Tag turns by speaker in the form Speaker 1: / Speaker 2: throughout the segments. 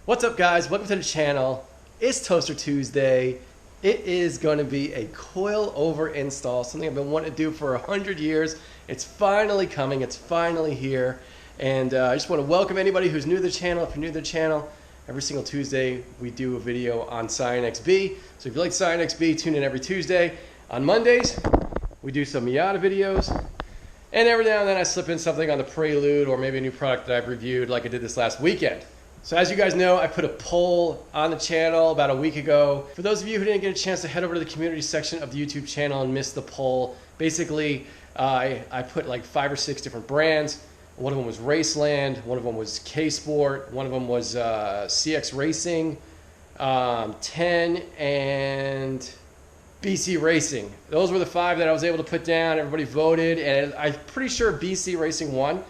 Speaker 1: What's up, guys? Welcome to the channel. It's Toaster Tuesday. It is going to be a coilover install, something I've been wanting to do for 100 years. It's finally coming. It's finally here. And I just want to welcome anybody who's new to the channel. If you're new to the channel, every single Tuesday we do a video on Scion XB. So if you like Scion XB, tune in every Tuesday. On Mondays, we do some Miata videos. And every now and then I slip in something on the Prelude or maybe a new product that I've reviewed like I did this last weekend. So as you guys know, I put a poll on the channel about a week ago. For those of you who didn't get a chance to head over to the community section of the YouTube channel and missed the poll, basically I put like 5 or 6 different brands. One of them was Raceland, one of them was K-Sport, one of them was CX Racing, 10, and BC Racing. Those were the 5 that I was able to put down. Everybody voted, and I'm pretty sure BC Racing won.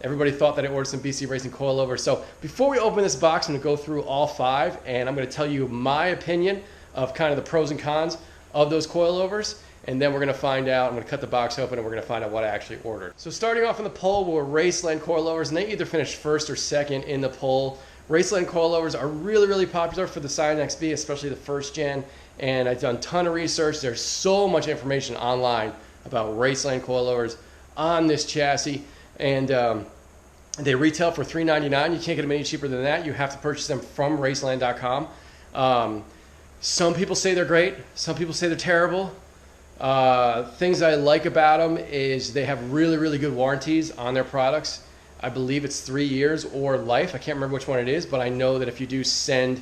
Speaker 1: Everybody thought that I ordered some BC Racing coilovers. So before we open this box, I'm going to go through all 5, and I'm going to tell you my opinion of kind of the pros and cons of those coilovers. And then we're going to find out, I'm going to cut the box open, and we're going to find out what I actually ordered. So starting off in the poll were Raceland coilovers, and they either finished first or second in the poll. Raceland coilovers are really, really popular for the Scion XB, especially the first gen. And I've done a ton of research. There's so much information online about Raceland coilovers on this chassis. And they retail for $399. You can't get them any cheaper than that. You have to purchase them from Raceland.com. Some people say they're great. Some people say they're terrible. Things I like about them is they have really, really good warranties on their products. I believe it's 3 years or life. I can't remember which one it is, but I know that if you do send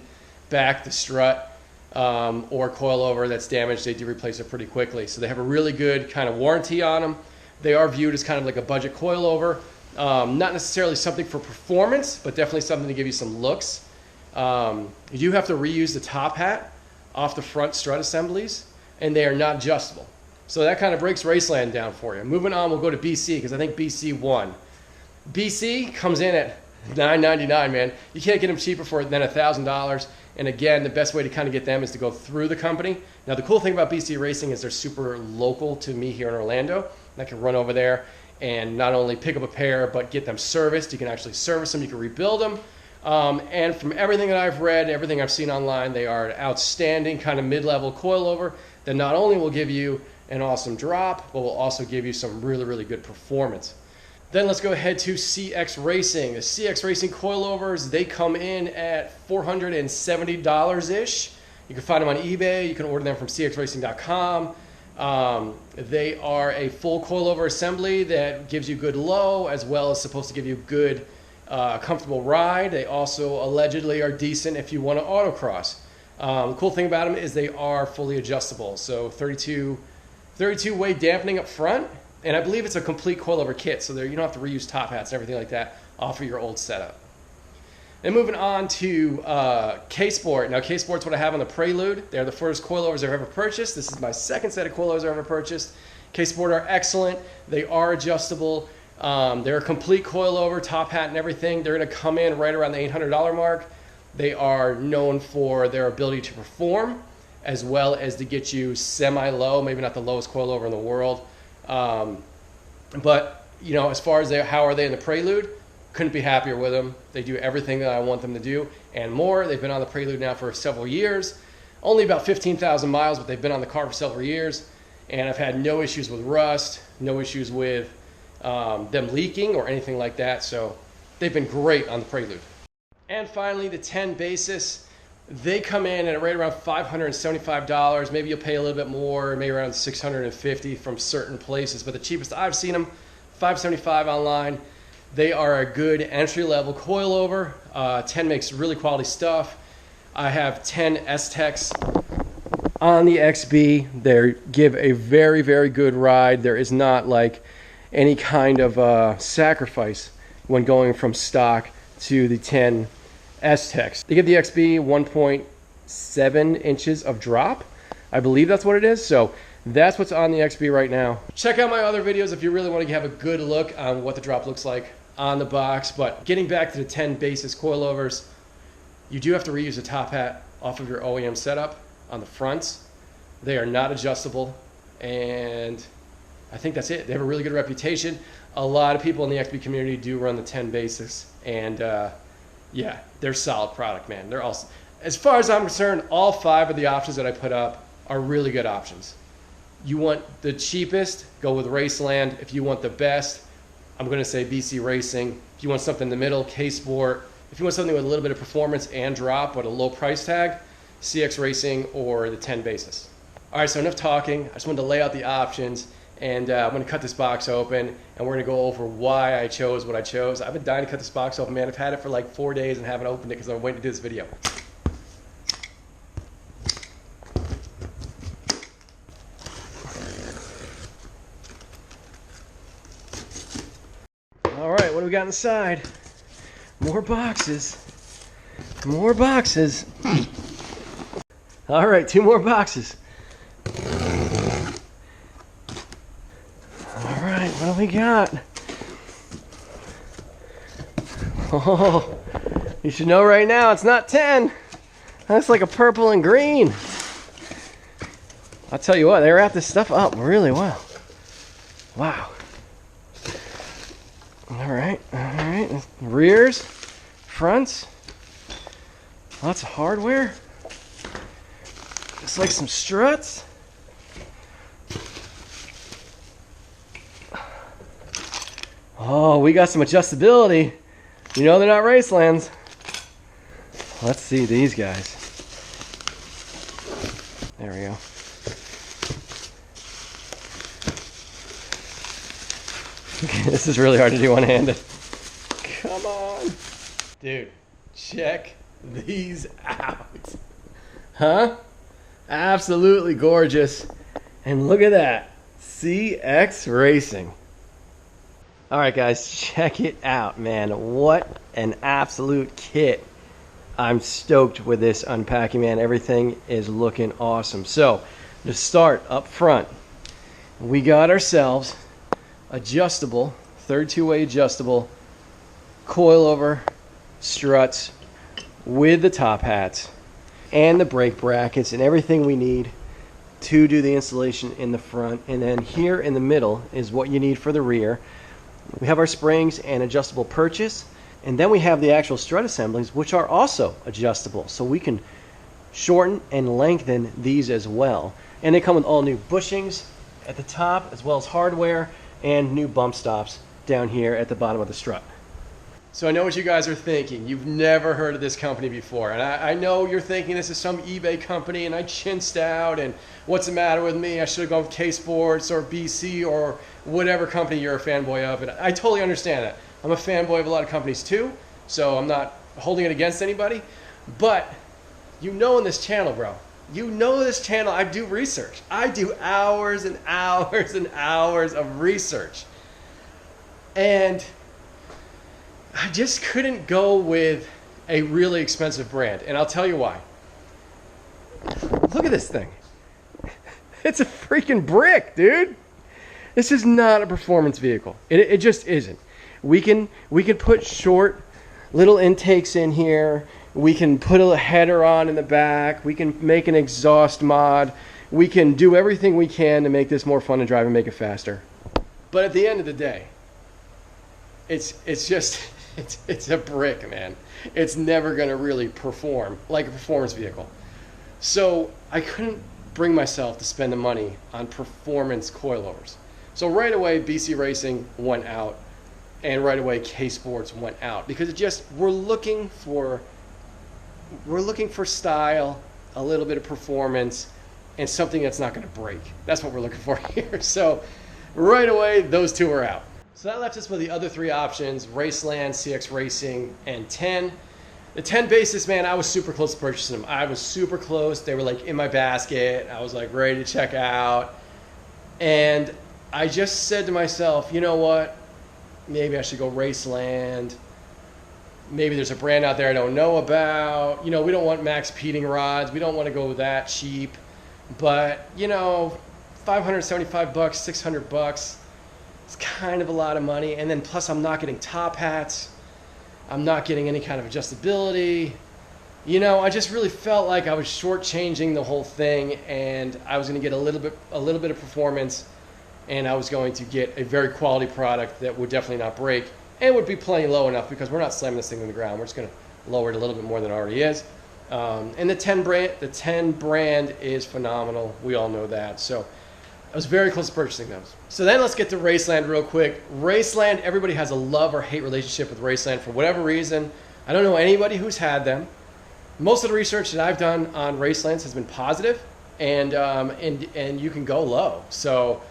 Speaker 1: back the strut or coilover that's damaged, they do replace it pretty quickly. So they have a really good kind of warranty on them. They are viewed as kind of like a budget coilover. Not necessarily something for performance, but definitely something to give you some looks. You do have to reuse the top hat off the front strut assemblies, and they are not adjustable. So that kind of breaks Raceland down for you. Moving on, we'll go to BC, because I think BC won. BC comes in at $999, man. You can't get them cheaper for than $1,000. And again, the best way to kind of get them is to go through the company. Now, the cool thing about BC Racing is they're super local to me here in Orlando. I can run over there and not only pick up a pair, but get them serviced. You can actually service them. You can rebuild them. And from everything that I've read, everything I've seen online, they are an outstanding kind of mid-level coilover that not only will give you an awesome drop, but will also give you some really, really good performance. Then let's go ahead to CX Racing. The CX Racing coilovers, they come in at $470-ish. You can find them on eBay. You can order them from cxracing.com. They are a full coilover assembly that gives you good low, as well as supposed to give you good comfortable ride. They also allegedly are decent if you want to autocross. The cool thing about them is they are fully adjustable. So 32 way dampening up front, and I believe it's a complete coilover kit, so there you don't have to reuse top hats and everything like that off of your old setup. Then moving on to K-Sport. Now, K-Sport's what I have on the Prelude. They're the first coilovers I've ever purchased. This is my second set of coilovers I've ever purchased. K-Sport are excellent. They are adjustable. They're a complete coilover, top hat and everything. They're going to come in right around the $800 mark. They are known for their ability to perform, as well as to get you semi-low, maybe not the lowest coilover in the world. But, you know, as far as how are they in the Prelude, couldn't be happier with them. They do everything that I want them to do and more. They've been on the Prelude now for several years. Only about 15,000 miles, but they've been on the car for several years. And I've had no issues with rust, no issues with them leaking or anything like that. So they've been great on the Prelude. And finally, the 10 basis. They come in at right around $575. Maybe you'll pay a little bit more, maybe around $650 from certain places. But the cheapest I've seen them, $575 online. They are a good entry-level coilover. 10 makes really quality stuff. I have 10 S-Techs on the XB. They give a very, very good ride. There is not like any kind of sacrifice when going from stock to the 10 S-Techs. They give the XB 1.7 inches of drop. I believe that's what it is. So that's what's on the XB right now. Check out my other videos if you really want to have a good look on what the drop looks like on the box. But getting back to the 10 basis coilovers, you do have to reuse the top hat off of your OEM setup on the fronts. They are not adjustable, and I think that's it. They have a really good reputation. A lot of people in the XB community do run the 10 basis, and Yeah, they're solid product, man. They're all, as far as I'm concerned, all 5 of the options that I put up are really good options. You want the cheapest, go with Raceland. If you want the best, I'm going to say BC Racing. If you want something in the middle, K-Sport. If you want something with a little bit of performance and drop but a low price tag, CX Racing or the 10 basis. All right, so enough talking. I just wanted to lay out the options, and I'm going to cut this box open, and we're going to go over why I chose what I chose. I've been dying to cut this box open, man. I've had it for like 4 days and haven't opened it because I'm waiting to do this video. All right, what do we got inside? More boxes. More boxes. All right, 2 more boxes. All right, what do we got? Oh, you should know right now it's not 10. That's like a purple and green. I'll tell you what, they wrap this stuff up really well. Wow. All right. Rears, fronts, lots of hardware. It's like some struts. Oh, we got some adjustability. You know they're not Racelands. Let's see these guys. There we go. This is really hard to do one-handed. Come on. Dude, check these out. Huh? Absolutely gorgeous. And look at that. CX Racing. All right, guys, check it out, man. What an absolute kit. I'm stoked with this unpacking, man. Everything is looking awesome. So, to start up front, we got ourselves adjustable, third two-way adjustable coilover struts with the top hats and the brake brackets and everything we need to do the installation in the front. And then here in the middle is what you need for the rear. We have our springs and adjustable purchase, and then we have the actual strut assemblies, which are also adjustable, so we can shorten and lengthen these as well. And they come with all new bushings at the top, as well as hardware and new bump stops down here at the bottom of the strut. So I know what you guys are thinking. You've never heard of this company before. And I know you're thinking this is some eBay company and I chinsed out and what's the matter with me? I should have gone with K-Sports or BC or whatever company you're a fanboy of. And I totally understand that. I'm a fanboy of a lot of companies too, so I'm not holding it against anybody. But you know in this channel, bro, you know this channel, I do research. I do hours and hours and hours of research. And I just couldn't go with a really expensive brand. And I'll tell you why. Look at this thing. It's a freaking brick, dude. This is not a performance vehicle. It just isn't. We can put short little intakes in here. We can put a header on in the back. We can make an exhaust mod. We can do everything we can to make this more fun to drive and make it faster. But at the end of the day, it's a brick, man. It's never going to really perform like a performance vehicle. So I couldn't bring myself to spend the money on performance coilovers. So right away, BC Racing went out, and right away, K-Sports went out, because it just, we're looking for style, a little bit of performance, and something that's not going to break. That's what we're looking for here. So right away, those two are out. So that left us with the other 3 options: Raceland, CX Racing, and 10. The 10 basis, man, I was super close to purchasing them. I was super close. They were like in my basket. I was like ready to check out. And I just said to myself, you know what? Maybe I should go Raceland. Maybe there's a brand out there I don't know about. You know, we don't want max peating rods. We don't want to go that cheap. But, you know, $575, $600. It's kind of a lot of money. And then plus I'm not getting top hats. I'm not getting any kind of adjustability. You know, I just really felt like I was shortchanging the whole thing, and I was going to get a little bit of performance, and I was going to get a very quality product that would definitely not break and would be plenty low enough, because we're not slamming this thing on the ground. We're just going to lowered a little bit more than it already is. And the 10 brand is phenomenal. We all know that. So I was very close to purchasing those. So then let's get to Raceland real quick. Raceland, everybody has a love or hate relationship with Raceland for whatever reason. I don't know anybody who's had them. Most of the research that I've done on Racelands has been positive, and you can go low. So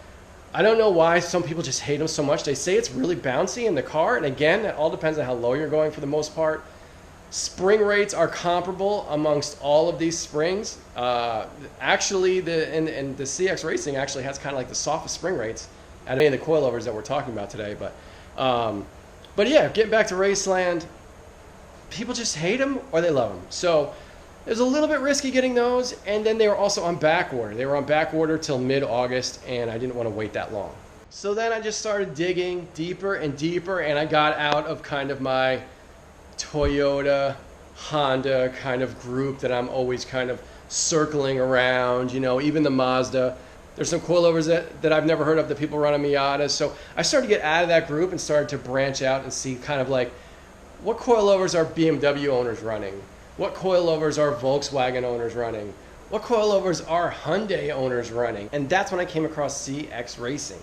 Speaker 1: I don't know why some people just hate them so much. They say it's really bouncy in the car, and again, that all depends on how low you're going for the most part. Spring rates are comparable amongst all of these springs. Actually, the CX Racing actually has kind of like the softest spring rates out of any of the coilovers that we're talking about today. But yeah, getting back to Raceland, people just hate them or they love them. So it was a little bit risky getting those, and then they were also on back order. They were on back order till mid-August, and I didn't want to wait that long. So then I just started digging deeper and deeper, and I got out of kind of my Toyota, Honda kind of group that I'm always kind of circling around, you know, even the Mazda. There's some coilovers that I've never heard of that people run on Miatas. So I started to get out of that group and started to branch out and see kind of like what coilovers are BMW owners running? What coilovers are Volkswagen owners running? What coilovers are Hyundai owners running? And that's when I came across CX Racing.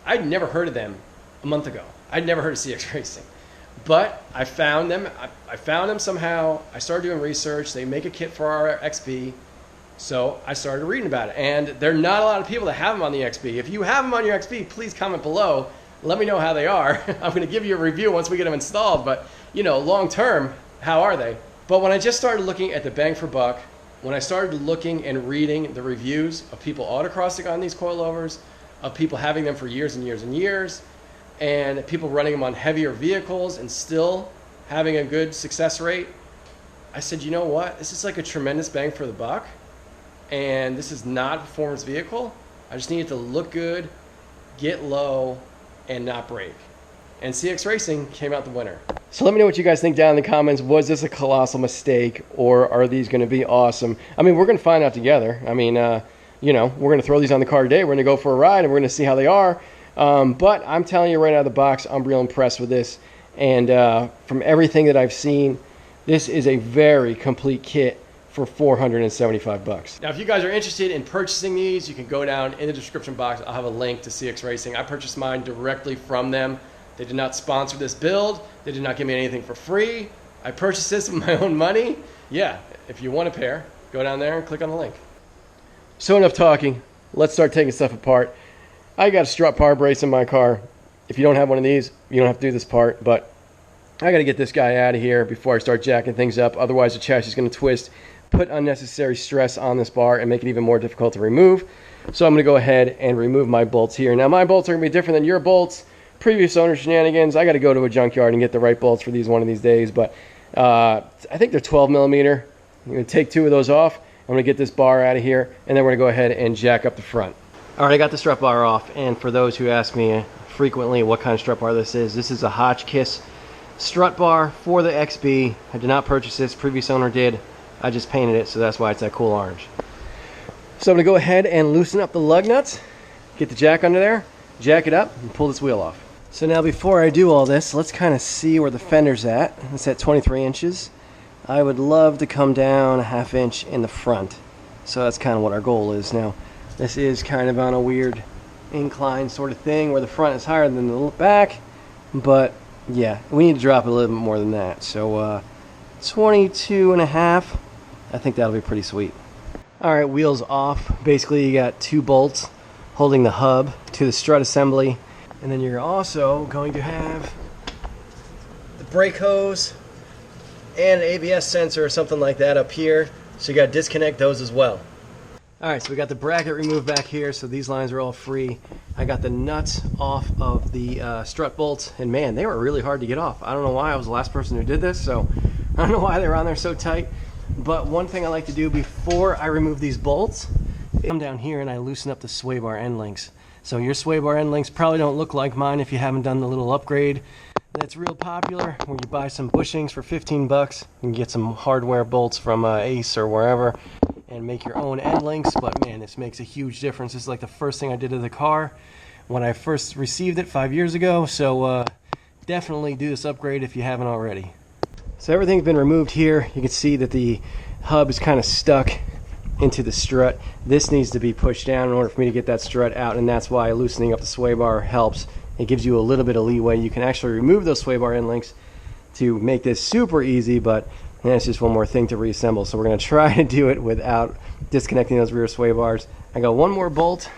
Speaker 1: I'd never heard of them a month ago. I'd never heard of CX Racing. But I found them. I found them somehow. I started doing research. They make a kit for our XB. So I started reading about it. And there are not a lot of people that have them on the XB. If you have them on your XB, please comment below. Let me know how they are. I'm going to give you a review once we get them installed. But, you know, long term, how are they? But when I just started looking at the bang for buck, when I started looking and reading the reviews of people autocrossing on these coilovers, of people having them for years and years and years, and people running them on heavier vehicles and still having a good success rate, I said, you know what? This is like a tremendous bang for the buck, and this is not a performance vehicle. I just need it to look good, get low, and not break. And CX Racing came out the winner. So let me know what you guys think down in the comments. Was this a colossal mistake, or are these going to be awesome? I mean, we're going to find out together. I mean, you know, we're going to throw these on the car today. We're going to go for a ride, and we're going to see how they are. But I'm telling you right out of the box, I'm real impressed with this. And from everything that I've seen, this is a very complete kit for $475. Now, if you guys are interested in purchasing these, you can go down in the description box. I'll have a link to CX Racing. I purchased mine directly from them. They did not sponsor this build. They did not give me anything for free. I purchased this with my own money. Yeah, if you want a pair, go down there and click on the link. So enough talking. Let's start taking stuff apart. I got a strut bar brace in my car. If you don't have one of these, you don't have to do this part, but I got to get this guy out of here before I start jacking things up. Otherwise, the chassis is going to twist, put unnecessary stress on this bar, and make it even more difficult to remove. So I'm going to go ahead and remove my bolts here. Now, my bolts are going to be different than your bolts. Previous owner shenanigans, I got to go to a junkyard and get the right bolts for these one of these days, but I think they're 12 millimeter. I'm going to take 2 of those off. I'm going to get this bar out of here, and then we're going to go ahead and jack up the front. All right, I got the strut bar off, and for those who ask me frequently what kind of strut bar this is a Hotchkiss strut bar for the XB. I did not purchase this. Previous owner did. I just painted it, so that's why it's that cool orange. So I'm going to go ahead and loosen up the lug nuts, get the jack under there, jack it up, and pull this wheel off. So now before I do all this, let's kind of see where the fender's at. It's at 23 inches. I would love to come down a ½ inch in the front. So that's kind of what our goal is. Now, this is kind of on a weird incline sort of thing where the front is higher than the back. But yeah, we need to drop it a little bit more than that. So 22.5, I think that'll be pretty sweet. All right, wheels off. Basically, you got 2 bolts holding the hub to the strut assembly. And then you're also going to have the brake hose and an ABS sensor or something like that up here. So you got to disconnect those as well. Alright, so we got the bracket removed back here, so these lines are all free. I got the nuts off of the strut bolts, and man, they were really hard to get off. I don't know why. I was the last person who did this, so I don't know why they were on there so tight. But one thing I like to do before I remove these bolts, I come down here and I loosen up the sway bar end links. So your sway bar end links probably don't look like mine if you haven't done the little upgrade that's real popular, where you buy some bushings for 15 bucks. You can get some hardware bolts from Ace or wherever and make your own end links. But man, this makes a huge difference. This is like the first thing I did to the car when I first received it 5 years ago. So definitely do this upgrade if you haven't already. So everything's been removed here. You can see that the hub is kind of stuck into the strut. This needs to be pushed down in order for me to get that strut out, and that's why loosening up the sway bar helps. It gives you a little bit of leeway. You can actually remove those sway bar end links to make this super easy, but it's just one more thing to reassemble. So we're going to try to do it without disconnecting those rear sway bars. I got one more bolt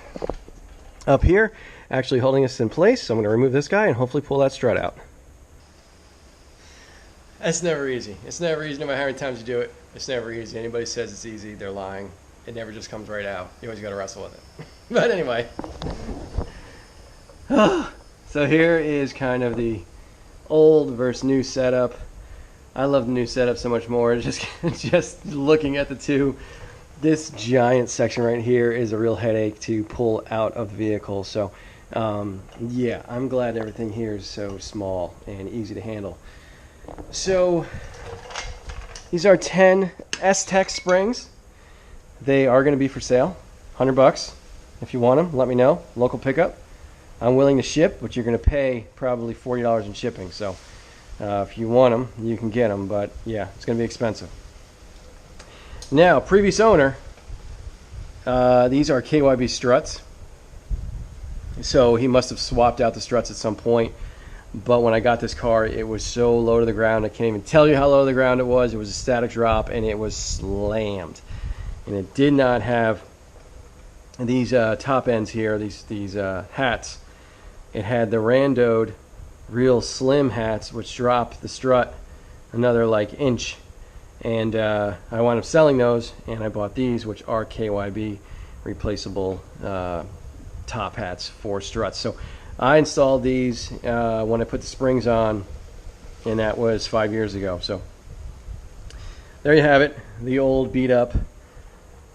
Speaker 1: up here actually holding us in place, so I'm going to remove this guy and hopefully pull that strut out. It's never easy. It's never easy no matter how many times you do it. It's never easy. Anybody says it's easy, they're lying. It never just comes right out. You always got to wrestle with it. But anyway. So here is kind of the old versus new setup. I love the new setup so much more. It's just looking at the two. This giant section right here is a real headache to pull out of the vehicle. So yeah, I'm glad everything here is so small and easy to handle. So these are 10 S-Tech springs. They are going to be for sale, $100. If you want them, let me know. Local pickup. I'm willing to ship, but you're going to pay probably $40 in shipping. So if you want them, you can get them, but yeah, it's going to be expensive. Now, previous owner, these are KYB struts. So he must have swapped out the struts at some point. But when I got this car, it was so low to the ground, I can't even tell you how low to the ground it was. It was a static drop, and it was slammed. And it did not have these top ends here, these hats. It had the randoed, real slim hats, which dropped the strut another like inch. And I wound up selling those, and I bought these, which are KYB replaceable top hats for struts. So I installed these when I put the springs on, and that was 5 years ago. So there you have it, the old beat up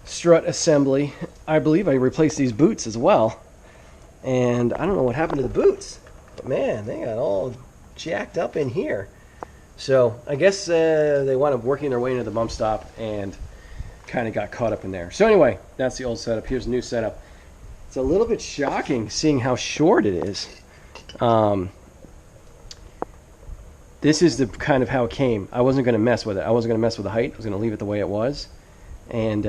Speaker 1: strut assembly. I believe I replaced these boots as well, and I don't know what happened to the boots, but man, they got all jacked up in here. So I guess they wound up working their way into the bump stop and kind of got caught up in there. So anyway, that's the old setup. Here's the new setup. It's a little bit shocking seeing how short it is. This is the kind of how it came. I wasn't going to mess with it. I wasn't going to mess with the height. I was going to leave it the way it was, and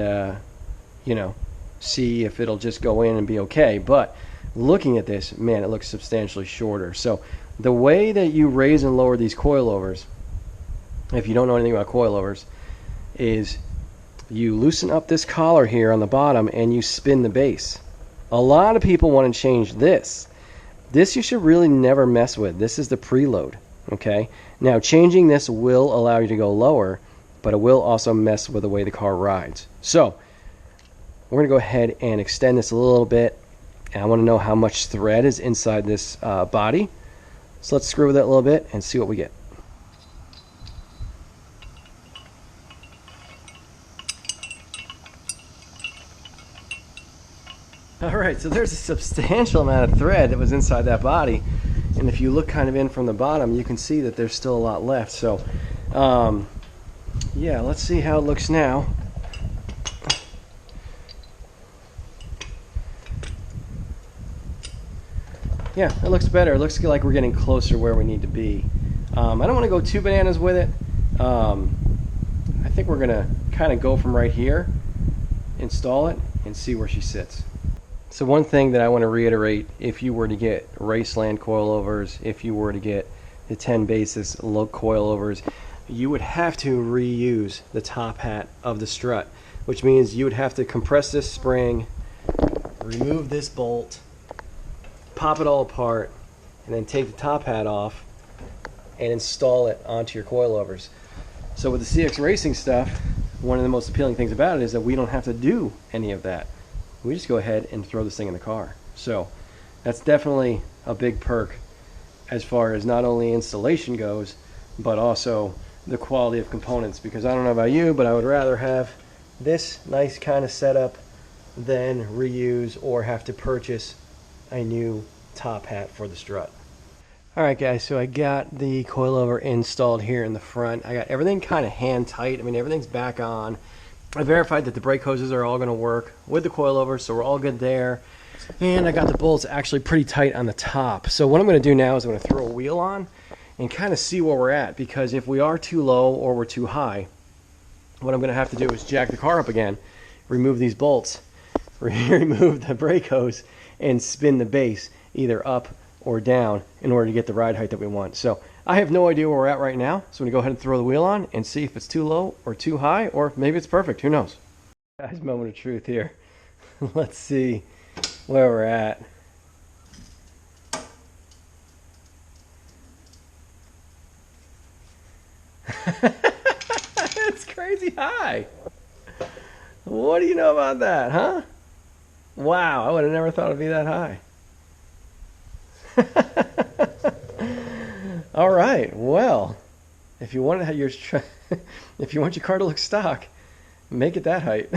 Speaker 1: you know, see if it'll just go in and be okay. But looking at this, man, it looks substantially shorter. So the way that you raise and lower these coilovers, if you don't know anything about coilovers, is you loosen up this collar here on the bottom and you spin the base. A lot of people want to change this. This you should really never mess with. This is the preload. Okay. Now changing this will allow you to go lower, but it will also mess with the way the car rides. So we're going to go ahead and extend this a little bit. And I want to know how much thread is inside this body. So let's screw with it a little bit and see what we get. Alright, so there's a substantial amount of thread that was inside that body, and if you look kind of in from the bottom, you can see that there's still a lot left. So yeah, let's see how it looks now. Yeah, it looks better. It looks like we're getting closer where we need to be. I don't want to go too bananas with it. I think we're going to kind of go from right here, install it, and see where she sits. So one thing that I want to reiterate, if you were to get Raceland coilovers, if you were to get the 10 basis low coilovers, you would have to reuse the top hat of the strut, which means you would have to compress this spring, remove this bolt, pop it all apart, and then take the top hat off and install it onto your coilovers. So with the CX Racing stuff, one of the most appealing things about it is that we don't have to do any of that. We just go ahead and throw this thing in the car. So that's definitely a big perk as far as not only installation goes, but also the quality of components. Because I don't know about you, but I would rather have this nice kind of setup than reuse or have to purchase a new top hat for the strut. Alright guys, so I got the coilover installed here in the front. I got everything kind of hand tight. I mean, everything's back on. I verified that the brake hoses are all going to work with the coilover, so we're all good there. And I got the bolts actually pretty tight on the top. So what I'm going to do now is I'm going to throw a wheel on and kind of see where we're at, because if we are too low or we're too high, what I'm going to have to do is jack the car up again, remove these bolts, remove the brake hose, and spin the base either up or down in order to get the ride height that we want. So I have no idea where we're at right now, so I'm going to go ahead and throw the wheel on and see if it's too low or too high, or maybe it's perfect. Who knows? Guys, moment of truth here. Let's see where we're at. It's crazy high. What do you know about that, huh? Wow, I would have never thought it'd be that high. All right, well, if you want to have if you want your car to look stock, make it that height.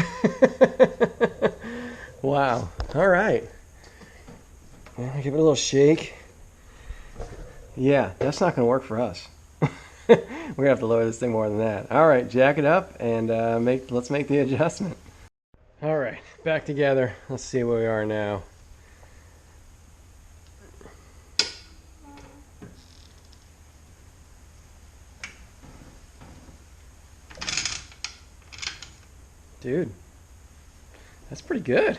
Speaker 1: Wow. All right. Give it a little shake. Yeah, that's not going to work for us. We're going to have to lower this thing more than that. All right, jack it up and let's make the adjustment. All right, back together. Let's see where we are now. Dude, that's pretty good.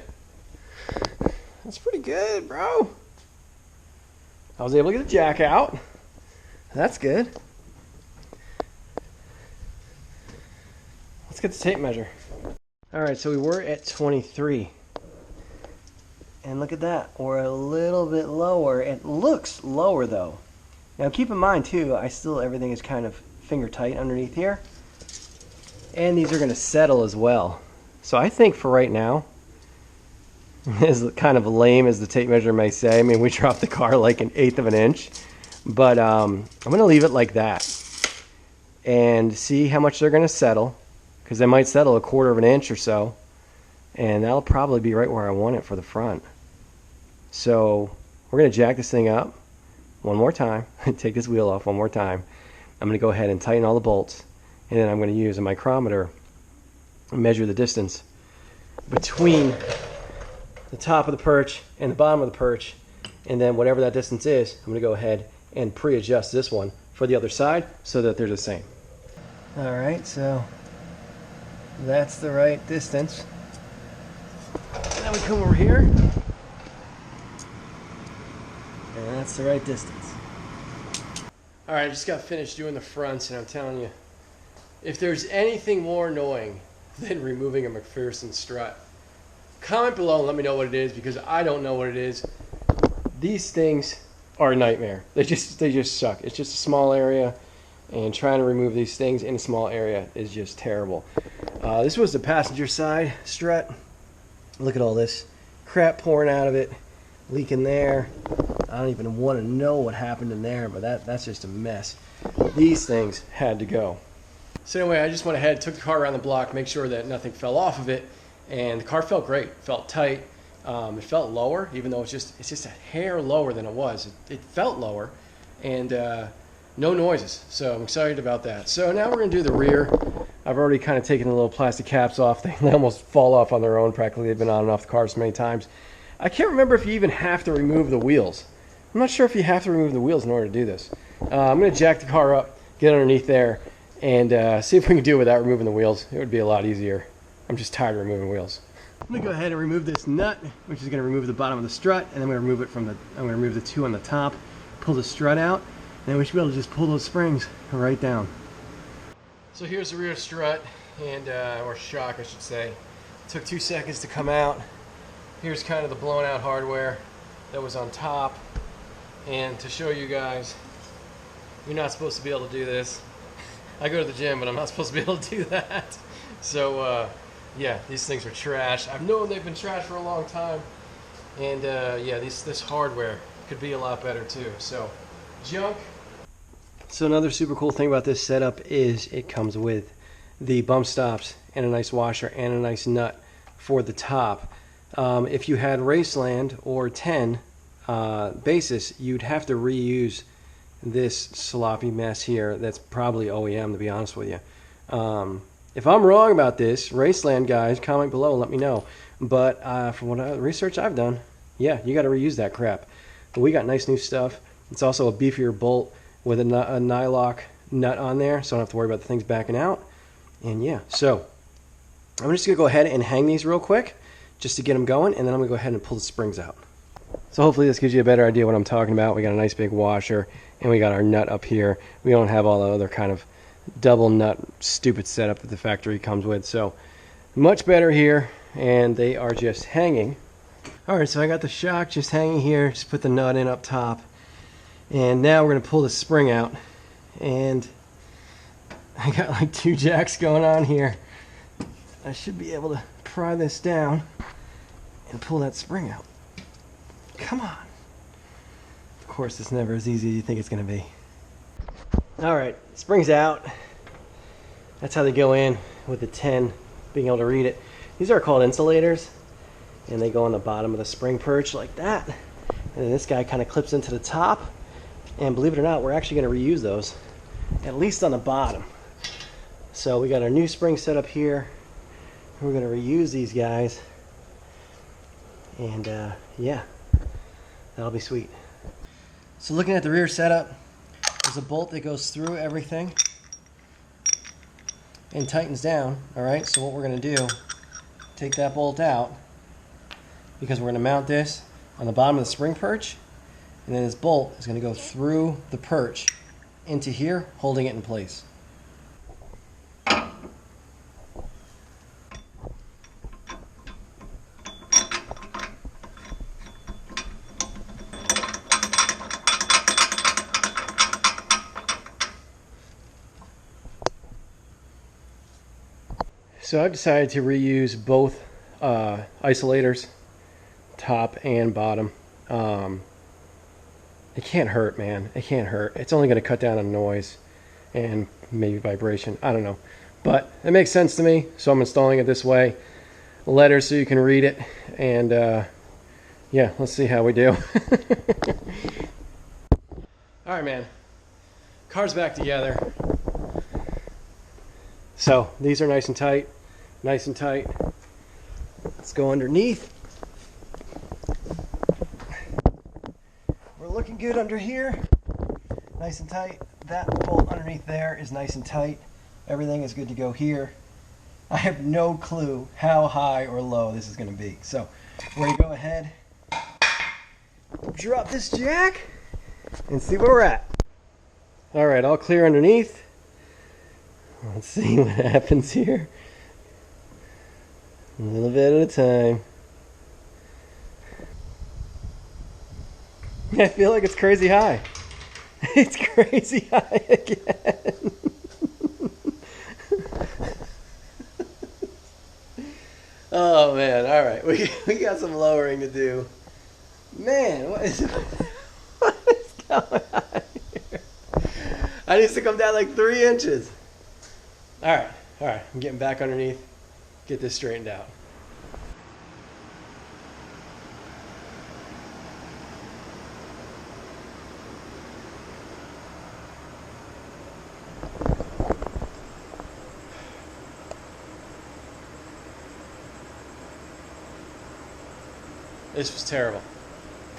Speaker 1: That's pretty good, bro. I was able to get the jack out. That's good. Let's get the tape measure. All right, so we were at 23. And look at that. We're a little bit lower. It looks lower, though. Now, keep in mind, too, everything is kind of finger tight underneath here. And these are going to settle as well. So I think for right now, as kind of lame as the tape measure may say, I mean, we dropped the car like 1/8 of an inch. But I'm going to leave it like that. And see how much they're going to settle. Because they might settle 1/4 of an inch or so. And that'll probably be right where I want it for the front. So we're going to jack this thing up one more time. Take this wheel off one more time. I'm going to go ahead and tighten all the bolts. And then I'm going to use a micrometer and measure the distance between the top of the perch and the bottom of the perch. And then whatever that distance is, I'm going to go ahead and pre-adjust this one for the other side so that they're the same. All right, so that's the right distance. And then we come over here. And that's the right distance. All right, I just got finished doing the fronts, and I'm telling you, if there's anything more annoying than removing a McPherson strut, comment below and let me know what it is, because I don't know what it is. These things are a nightmare. They just suck. It's just a small area, and trying to remove these things in a small area is just terrible. This was the passenger side strut. Look at all this crap pouring out of it, leaking there. I don't even want to know what happened in there, but that's just a mess. These things had to go. So anyway, I just went ahead, took the car around the block, make sure that nothing fell off of it, and the car felt great. It felt tight. It felt lower, even though it's just a hair lower than it was. It felt lower, and no noises. So I'm excited about that. So now we're going to do the rear. I've already kind of taken the little plastic caps off. They almost fall off on their own practically. They've been on and off the car so many times. I can't remember if you even have to remove the wheels. I'm not sure if you have to remove the wheels in order to do this. I'm going to jack the car up, get underneath there, and see if we can do it without removing the wheels. It would be a lot easier. I'm just tired of removing wheels. I'm going to go ahead and remove this nut, which is going to remove the bottom of the strut, and then I'm going to remove it from the, I'm going to remove the two on the top, pull the strut out, and then we should be able to just pull those springs right down. So here's the rear strut, and or shock I should say. It took 2 seconds to come out. Here's kind of the blown out hardware that was on top, and to show you guys, you're not supposed to be able to do this. I go to the gym, but I'm not supposed to be able to do that. So yeah, these things are trash. I've known they've been trash for a long time, and yeah, this hardware could be a lot better too. So junk. So another super cool thing about this setup is it comes with the bump stops and a nice washer and a nice nut for the top. If you had Raceland or 10 basis, you'd have to reuse this sloppy mess here. That's probably OEM, to be honest with you. If I'm wrong about this, Raceland guys, comment below and let me know. But from what research I've done, yeah, you got to reuse that crap. But we got nice new stuff. It's also a beefier bolt, with a nylock nut on there, so I don't have to worry about the things backing out. And yeah, so I'm just going to go ahead and hang these real quick just to get them going, and then I'm going to go ahead and pull the springs out. So hopefully this gives you a better idea what I'm talking about. We got a nice big washer, and we got our nut up here. We don't have all the other kind of double nut stupid setup that the factory comes with. So much better here, and they are just hanging. Alright, so I got the shock just hanging here. Just put the nut in up top. And now we're going to pull the spring out. And I got like 2 jacks going on here. I should be able to pry this down and pull that spring out. Come on. Of course, it's never as easy as you think it's going to be. Alright, spring's out. That's how they go in with the 10, being able to read it. These are called insulators, and they go on the bottom of the spring perch like that. And then this guy kind of clips into the top, and believe it or not, we're actually going to reuse those, at least on the bottom. So we got our new spring set up here. We're going to reuse these guys, and yeah, that'll be sweet. So looking at the rear setup, there's a bolt that goes through everything and tightens down. Alright, so what we're going to do, take that bolt out, because we're going to mount this on the bottom of the spring perch, and then this bolt is going to go through the perch into here, holding it in place. So I've decided to reuse both isolators, top and bottom. It can't hurt, man. It can't hurt. It's only going to cut down on noise and maybe vibration. I don't know. But it makes sense to me, so I'm installing it this way. Letters so you can read it. And yeah, let's see how we do. Alright, man. Car's back together. So these are nice and tight. Nice and tight. Let's go underneath. We're looking good under here. Nice and tight. That bolt underneath there is nice and tight. Everything is good to go here. I have no clue how high or low this is going to be. So we're going to go ahead, drop this jack, and see where we're at. Alright, all clear underneath. Let's see what happens here. A little bit at a time. I feel like it's crazy high. It's crazy high again. Oh man, alright. We got some lowering to do. Man, what is going on here? I need to come down like 3 inches. Alright, I'm getting back underneath. Get this straightened out. This was terrible.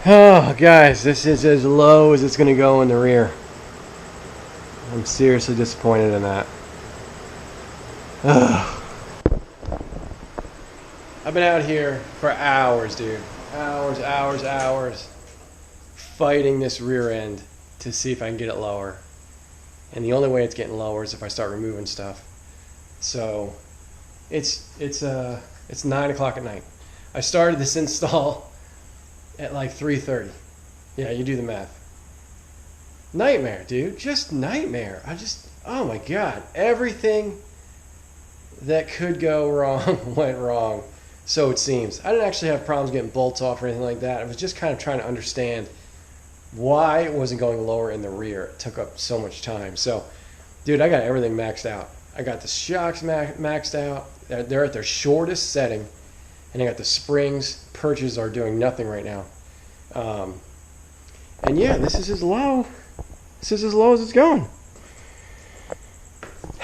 Speaker 1: Oh, guys, this is as low as it's going to go in the rear. I'm seriously disappointed in that. Ugh. I've been out here for hours, dude. Hours. Fighting this rear end to see if I can get it lower. And the only way it's getting lower is if I start removing stuff. So, it's 9 o'clock at night. I started this install at like 3:30. Yeah, you do the math. Nightmare, dude. Just nightmare. Oh my God. Everything that could go wrong went wrong. So it seems. I didn't actually have problems getting bolts off or anything like that. I was just kind of trying to understand why it wasn't going lower in the rear. It took up so much time. So, dude, I got everything maxed out. I got the shocks maxed out. They're at their shortest setting. And I got the springs. Perches are doing nothing right now. And yeah, this is as low. This is as low as it's going.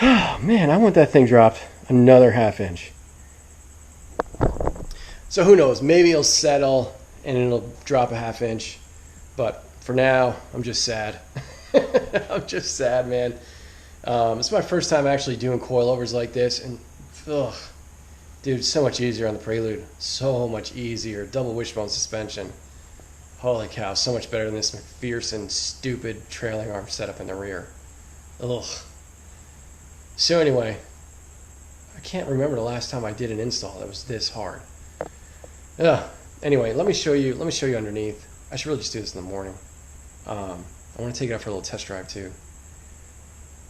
Speaker 1: Oh, man, I want that thing dropped another ½ inch. So who knows? Maybe it'll settle and it'll drop a ½ inch. But for now, I'm just sad. I'm just sad, man. It's my first time actually doing coilovers like this, and ugh, dude, so much easier on the Prelude. So much easier. Double wishbone suspension. Holy cow, so much better than this McPherson stupid trailing arm setup in the rear. Ugh. So anyway, I can't remember the last time I did an install that was this hard. Ugh. Anyway, let me show you underneath. I should really just do this in the morning. I want to take it out for a little test drive too.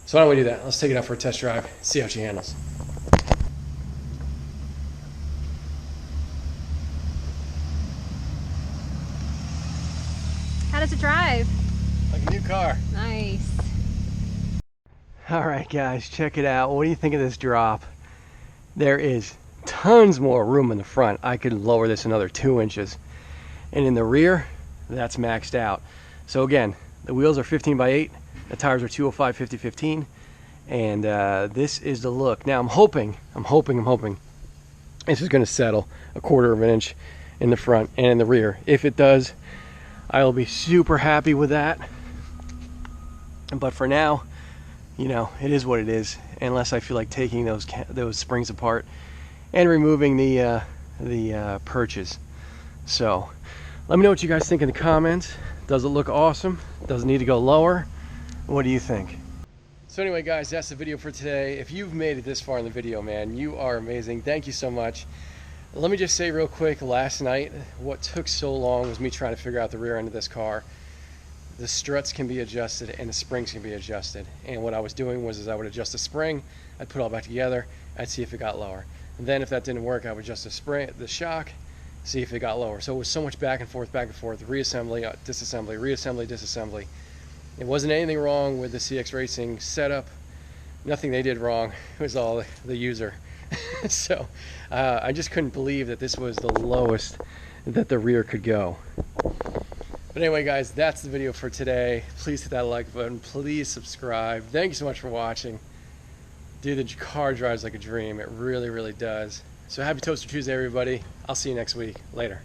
Speaker 1: So why don't we do that? Let's take it out for a test drive, see how she handles.
Speaker 2: How does it drive?
Speaker 1: Like a new car.
Speaker 2: Nice.
Speaker 1: All right, guys, check it out. What do you think of this drop? There is tons more room in the front. I could lower this another 2 inches. And in the rear, that's maxed out. So again, the wheels are 15x8. The tires are 205 50/15. And this is the look. Now I'm hoping this is going to settle a 1/4 of an inch in the front and in the rear. If it does, I will be super happy with that. But for now, you know, it is what it is. Unless I feel like taking those springs apart and removing the perches. So let me know what you guys think in the comments. Does it look awesome? Does it need to go lower? What do you think? So anyway, guys, that's the video for today. If you've made it this far in the video, man, you are amazing. Thank you so much. Let me just say real quick, last night, what took so long was me trying to figure out the rear end of this car. The struts can be adjusted and the springs can be adjusted. And what I was doing was I would adjust the spring, I'd put it all back together, I'd see if it got lower. And then if that didn't work, I would adjust the shock, see if it got lower. So it was so much back and forth, reassembly, disassembly, reassembly, disassembly. It wasn't anything wrong with the CX Racing setup. Nothing they did wrong. It was all the user. So I just couldn't believe that this was the lowest that the rear could go. But anyway, guys, that's the video for today. Please hit that like button. Please subscribe. Thank you so much for watching. Dude, the car drives like a dream. It really, really does. So happy Toaster Tuesday, everybody. I'll see you next week. Later.